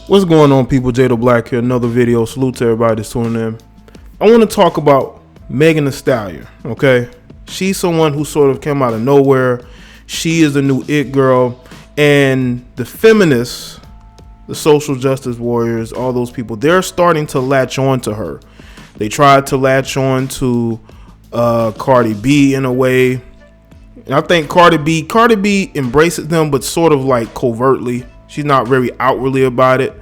What's going on, people? Jaye the Black here. Another video. Salute to everybody that's tuning in. I want to talk about Megan Thee Stallion. Okay, she's someone who sort of came out of nowhere. She is the new it girl, and the feminists, the social justice warriors, all those people, they're starting to latch on to her. They tried to latch on to Cardi B in a way, and I think Cardi B embraces them, but sort of like covertly. She's not very outwardly about it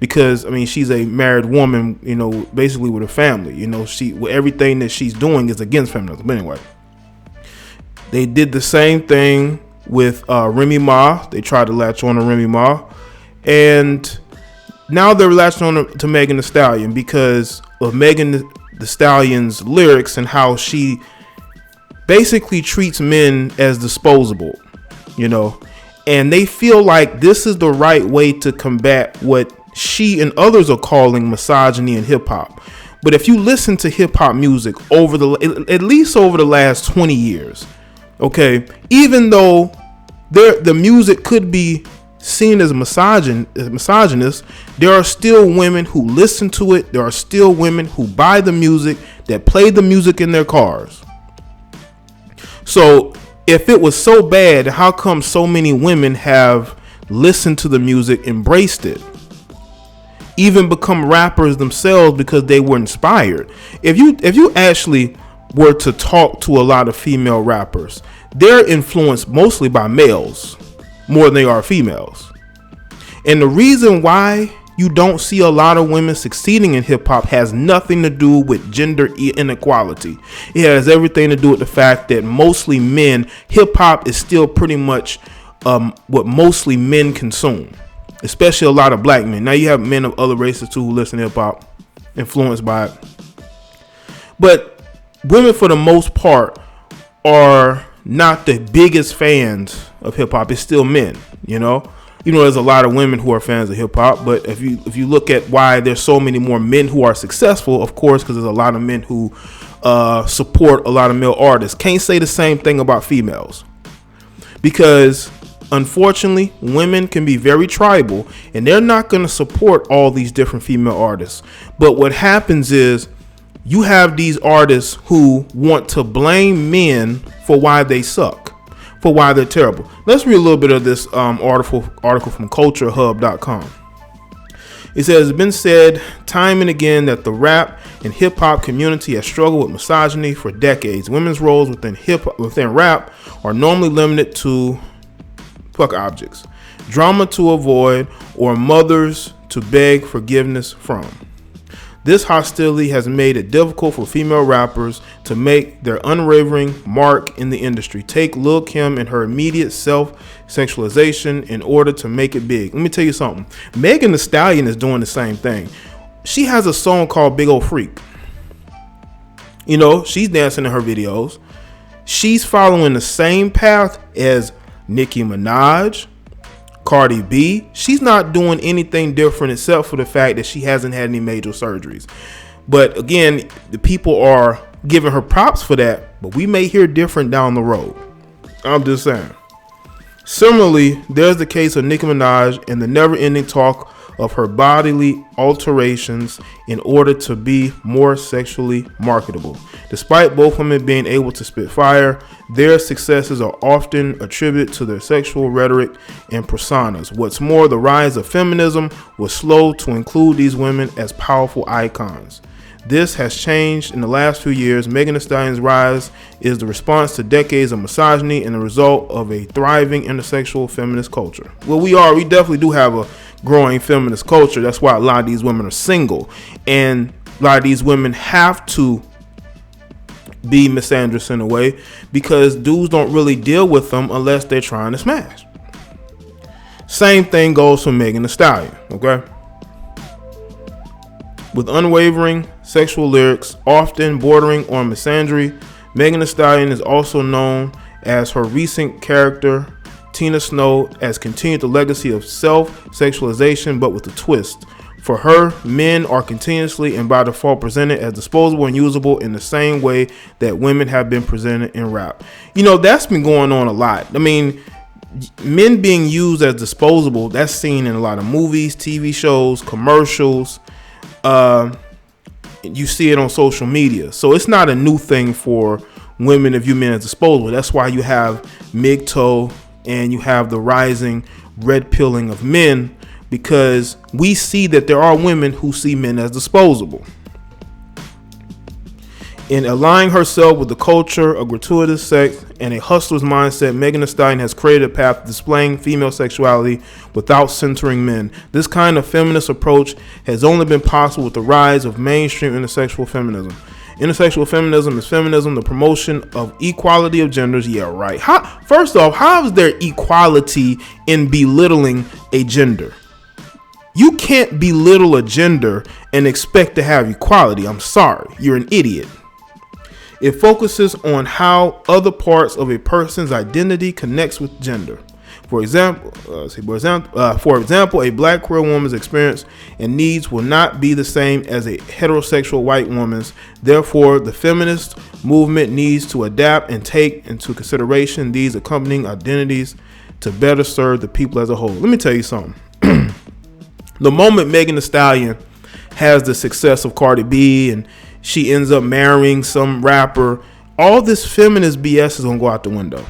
because, I mean, she's a married woman, you know, basically with a family. You know, everything that she's doing is against feminism. But anyway, they did the same thing with Remy Ma. They tried to latch on to Remy Ma, and now they're latching on to Megan Thee Stallion because of Megan Thee Stallion's lyrics and how she basically treats men as disposable, you know. And they feel like this is the right way to combat what she and others are calling misogyny in hip hop. But if you listen to hip hop music at least over the last 20 years, okay, even though the music could be seen as misogynist, there are still women who listen to it. There are still women who buy the music, that play the music in their cars. So if it was so bad, how come so many women have listened to the music, embraced it, even become rappers themselves because they were inspired? If you actually were to talk to a lot of female rappers, they're influenced mostly by males more than they are females. And the reason why you don't see a lot of women succeeding in hip hop has nothing to do with gender inequality. It has everything to do with the fact that mostly men, hip hop is still pretty much what mostly men consume, especially a lot of black men. Now you have men of other races too who listen to hip hop, influenced by it. But women, for the most part, are not the biggest fans of hip hop. It's still men, you know. You know, there's a lot of women who are fans of hip hop, but if you look at why there's so many more men who are successful, of course, because there's a lot of men who support a lot of male artists. Can't say the same thing about females, because unfortunately, women can be very tribal, and they're not going to support all these different female artists. But what happens is you have these artists who want to blame men for why they suck, for why they're terrible. Let's read a little bit of this article from culturehub.com. It says, it's been said time and again that the rap and hip hop community has struggled with misogyny for decades. Women's roles within rap are normally limited to fuck objects, drama to avoid, or mothers to beg forgiveness from. This hostility has made it difficult for female rappers to make their unwavering mark in the industry. Take Lil' Kim and her immediate self-sexualization in order to make it big. Let me tell you something. Megan Thee Stallion is doing the same thing. She has a song called Big Ol' Freak. You know, she's dancing in her videos. She's following the same path as Nicki Minaj, Cardi B. She's not doing anything different except for the fact that she hasn't had any major surgeries. But again, the people are giving her props for that, but we may hear different down the road. I'm just saying. Similarly, there's the case of Nicki Minaj and the never-ending talk of her bodily alterations in order to be more sexually marketable. Despite both women being able to spit fire, their successes are often attributed to their sexual rhetoric and personas. What's more, the rise of feminism was slow to include these women as powerful icons. This has changed in the last few years. Megan Thee Stallion's rise is the response to decades of misogyny and the result of a thriving intersexual feminist culture. Well, we definitely do have a growing feminist culture. That's why a lot of these women are single, and a lot of these women have to be misandrous in a way because dudes don't really deal with them unless they're trying to smash. Same thing goes for Megan Thee Stallion, okay? With unwavering sexual lyrics, often bordering on misandry, Megan Thee Stallion is also known as her recent character, Tina Snow, has continued the legacy of self-sexualization, but with a twist. For her, men are continuously and by default presented as disposable and usable in the same way that women have been presented in rap. You know, that's been going on a lot. I mean, Men being used as disposable, that's seen in a lot of movies, TV shows, commercials. You see it on social media. So it's not a new thing for women to view men as disposable. That's why you have MGTOW and you have the rising red pilling of men, because we see that there are women who see men as disposable. In aligning herself with the culture of gratuitous sex and a hustler's mindset, Megan Thee Stallion has created a path to displaying female sexuality without centering men. This kind of feminist approach has only been possible with the rise of mainstream intersexual feminism. Intersexual feminism is feminism, the promotion of equality of genders. Yeah, right. First off, how is there equality in belittling a gender? You can't belittle a gender and expect to have equality. I'm sorry. You're an idiot. It focuses on how other parts of a person's identity connects with gender. For example, a black queer woman's experience and needs will not be the same as a heterosexual white woman's. Therefore, the feminist movement needs to adapt and take into consideration these accompanying identities to better serve the people as a whole. Let me tell you something. The moment Megan Thee Stallion has the success of Cardi B and she ends up marrying some rapper, all this feminist BS is going to go out the window.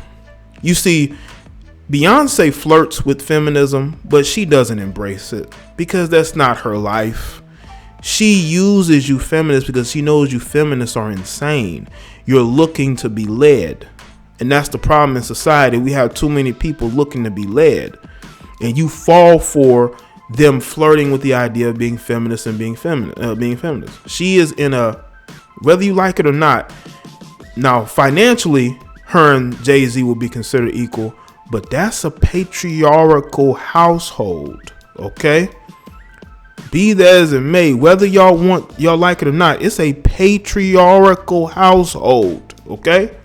You see, Beyonce flirts with feminism, but she doesn't embrace it because that's not her life. She uses you feminists because she knows you feminists are insane. You're looking to be led. And that's the problem in society. We have too many people looking to be led. And you fall for them flirting with the idea of being feminist and being feminist. She is in a, whether you like it or not, now financially, her and Jay-Z will be considered equal, but that's a patriarchal household, okay? Be that as it may, whether y'all like it or not, it's a patriarchal household, okay?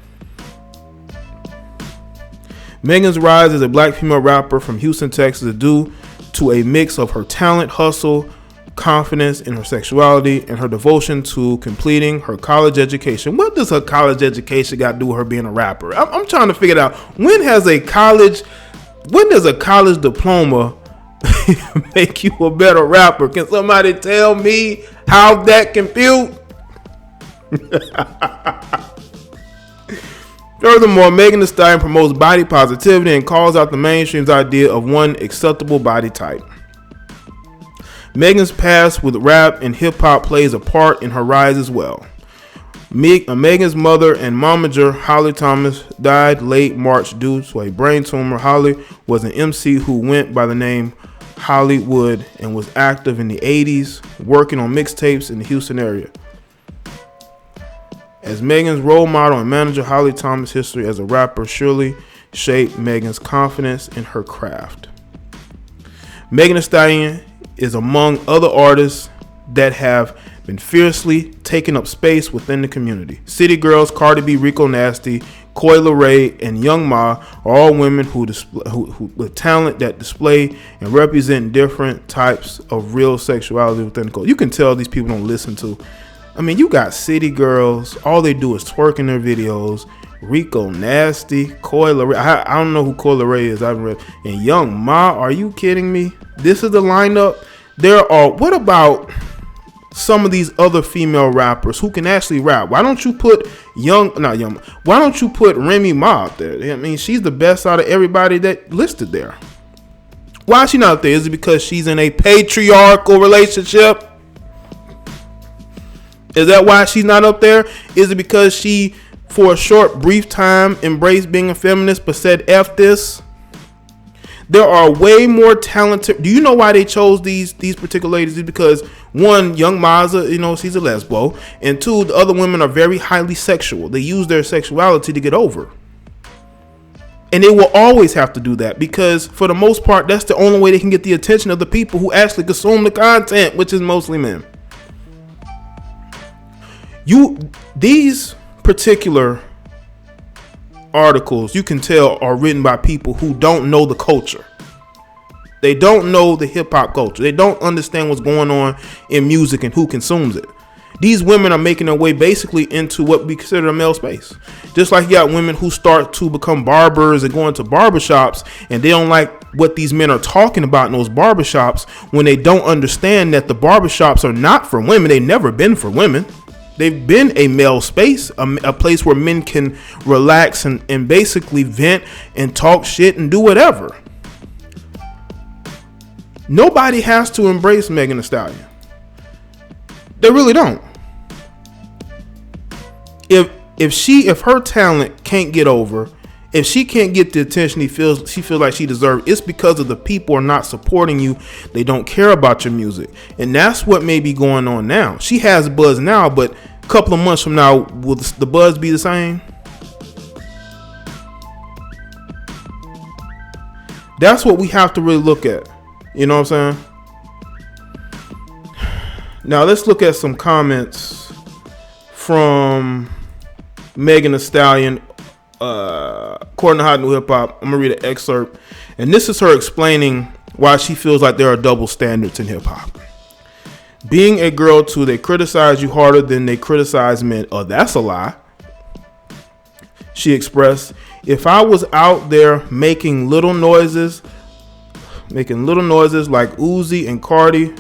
Megan's rise as a black female rapper from Houston, Texas is due to a mix of her talent, hustle, confidence in her sexuality, and her devotion to completing her college education. What does her college education got to do with her being a rapper? I'm trying to figure it out. When does a college diploma make you a better rapper? Can somebody tell me how that compute? Furthermore, Megan Thee Stallion promotes body positivity and calls out the mainstream's idea of one acceptable body type. Megan's past with rap and hip hop plays a part in her rise as well. Megan's mother and momager, Holly Thomas, died late March due to a brain tumor. Holly was an MC who went by the name Hollywood and was active in the 80s, working on mixtapes in the Houston area. As Megan's role model and manager, Holly Thomas' history as a rapper surely shaped Megan's confidence in her craft. Megan Thee Stallion is among other artists that have been fiercely taking up space within the community. City Girls, Cardi B, Rico Nasty, Coi Leray, and Young Ma are all women who with talent that display and represent different types of real sexuality within the culture. You can tell these people don't listen to. I mean, you got City Girls, all they do is twerk in their videos. Rico Nasty, Coi Leray, I don't know who Coi Leray is, I haven't read. And Young Ma, are you kidding me? This is the lineup. What about some of these other female rappers who can actually rap? Why don't you put why don't you put Remy Ma out there? I mean, she's the best out of everybody that listed there. Why is she not there? Is it because she's in a patriarchal relationship? Is that why she's not up there? Is it because she, for a short, brief time, embraced being a feminist but said F this? There are way more talented. Do you know why they chose these particular ladies? It's because one, Young Maza, she's a lesbo, and two, the other women are very highly sexual. They use their sexuality to get over. And they will always have to do that because, for the most part, that's the only way they can get the attention of the people who actually consume the content, which is mostly men. These particular articles, you can tell, are written by people who don't know the culture. They don't know the hip hop culture. They don't understand what's going on in music and who consumes it. These women are making their way basically into what we consider a male space. Just like you got women who start to become barbers and go into barbershops, and they don't like what these men are talking about in those barbershops when they don't understand that the barbershops are not for women. They've never been for women. They've been a male space, a place where men can relax and basically vent and talk shit and do whatever. Nobody has to embrace Megan Thee Stallion. They really don't. If her talent can't get over, if she can't get the attention she feels like she deserves, it's because of the people are not supporting you. They don't care about your music. And that's what may be going on now. She has buzz now, but a couple of months from now, will the buzz be the same? That's what we have to really look at. You know what I'm saying? Now let's look at some comments from Megan Thee Stallion. According to Hot New Hip Hop, I'm gonna read an excerpt, and this is her explaining why she feels like there are double standards in hip hop. Being a girl too, they criticize you harder than they criticize men. Oh, that's a lie. She expressed, if I was out there making little noises like Uzi and Cardi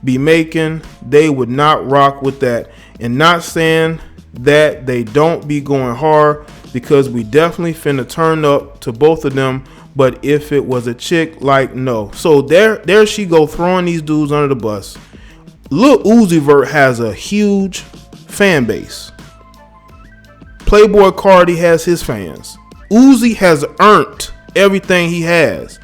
be making, they would not rock with that. And not saying that they don't be going hard, because we definitely finna turn up to both of them. But if it was a chick, like, no. So there she go, throwing these dudes under the bus. Lil Uzi Vert has a huge fan base. Playboy Cardi has his fans. Uzi has earned everything he has.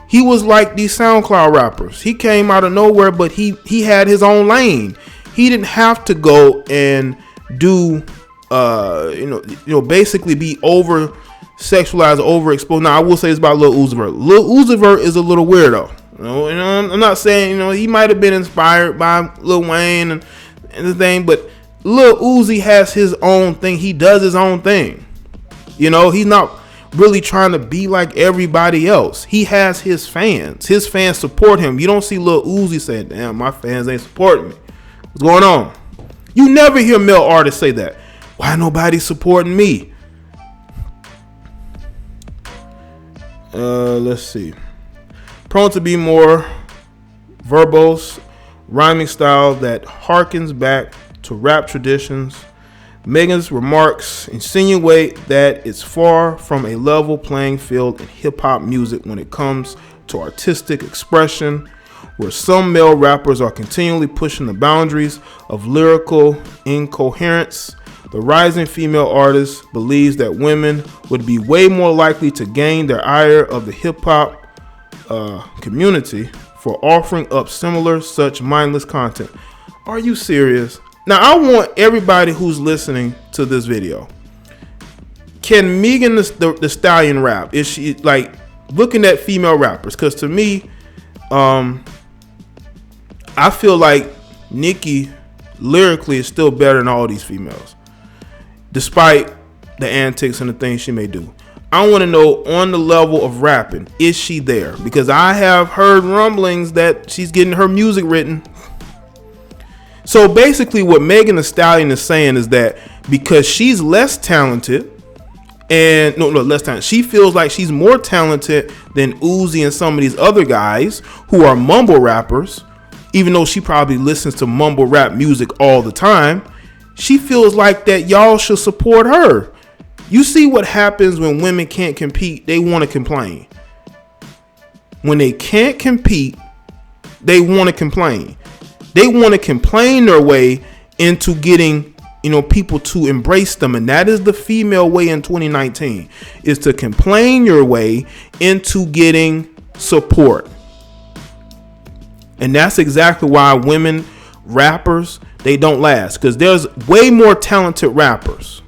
He was like these SoundCloud rappers. He came out of nowhere, but he had his own lane. He didn't have to go and do basically be over sexualized, overexposed. Now I will say this about Lil Uzi Vert. Lil Uzi Vert is a little weirdo. I'm not saying he might have been inspired by Lil Wayne and the thing, but Lil Uzi has his own thing. He does his own thing. He's not really trying to be like everybody else. He has his fans. His fans support him. You don't see Lil Uzi saying, "Damn, my fans ain't supporting me. What's going on?" You never hear male artists say that. Why nobody supporting me? Let's see. Prone to be more verbose, rhyming style that harkens back to rap traditions. Megan's remarks insinuate that it's far from a level playing field in hip-hop music when it comes to artistic expression, where some male rappers are continually pushing the boundaries of lyrical incoherence. The rising female artist believes that women would be way more likely to gain their ire of the hip-hop community for offering up similar such mindless content. Are you serious? Now, I want everybody who's listening to this video. Can Megan the Stallion rap? Is she like looking at female rappers? Because to me, I feel like Nicki lyrically is still better than all these females, despite the antics and the things she may do. I want to know, on the level of rapping, is she there? Because I have heard rumblings that she's getting her music written. So basically what Megan Thee Stallion is saying is that because she's less talented, less talented, she feels like she's more talented than Uzi and some of these other guys who are mumble rappers, even though she probably listens to mumble rap music all the time. She feels like that y'all should support her. You see what happens when women can't compete? They want to complain. When they can't compete, they want to complain. They want to complain their way into getting, people to embrace them. And that is the female way in 2019, is to complain your way into getting support. And that's exactly why women rappers, they don't last, because there's way more talented rappers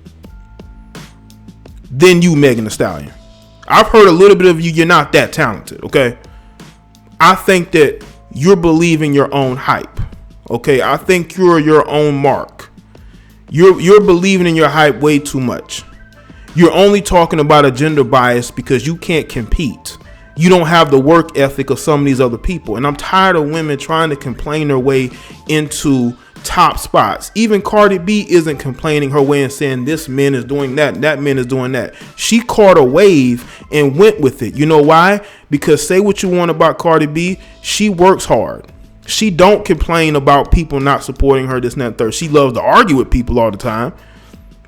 than you, Megan Thee Stallion. I've heard a little bit of you. You're not that talented. Okay. I think that you're believing your own hype. Okay. I think you're your own mark. You're believing in your hype way too much. You're only talking about a gender bias because you can't compete. You don't have the work ethic of some of these other people. And I'm tired of women trying to complain their way into top spots. Even Cardi B isn't complaining her way and saying this man is doing that, that man is doing that. She caught a wave and went with it. You know why? Because say what you want about Cardi B, she works hard. She don't complain about people not supporting her, this and that, third. She loves to argue with people all the time.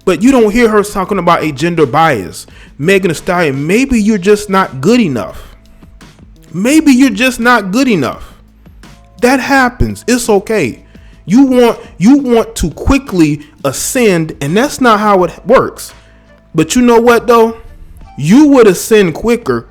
But you don't hear her talking about a gender bias. Megan Thee Stallion, maybe you're just not good enough. Maybe you're just not good enough. That happens. It's okay. You want to quickly ascend, and that's not how it works. But you know what though? You would ascend quicker,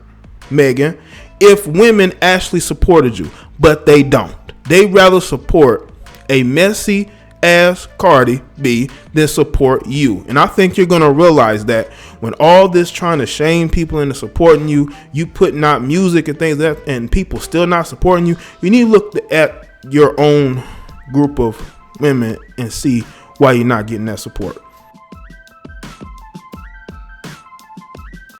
Megan, if women actually supported you. But they don't. They rather support a messy ass Cardi B than support you. And I think you're gonna realize that when all this trying to shame people into supporting you, you putting out music and things like that, and people still not supporting you, you need to look at your own group of women and see why you're not getting that support.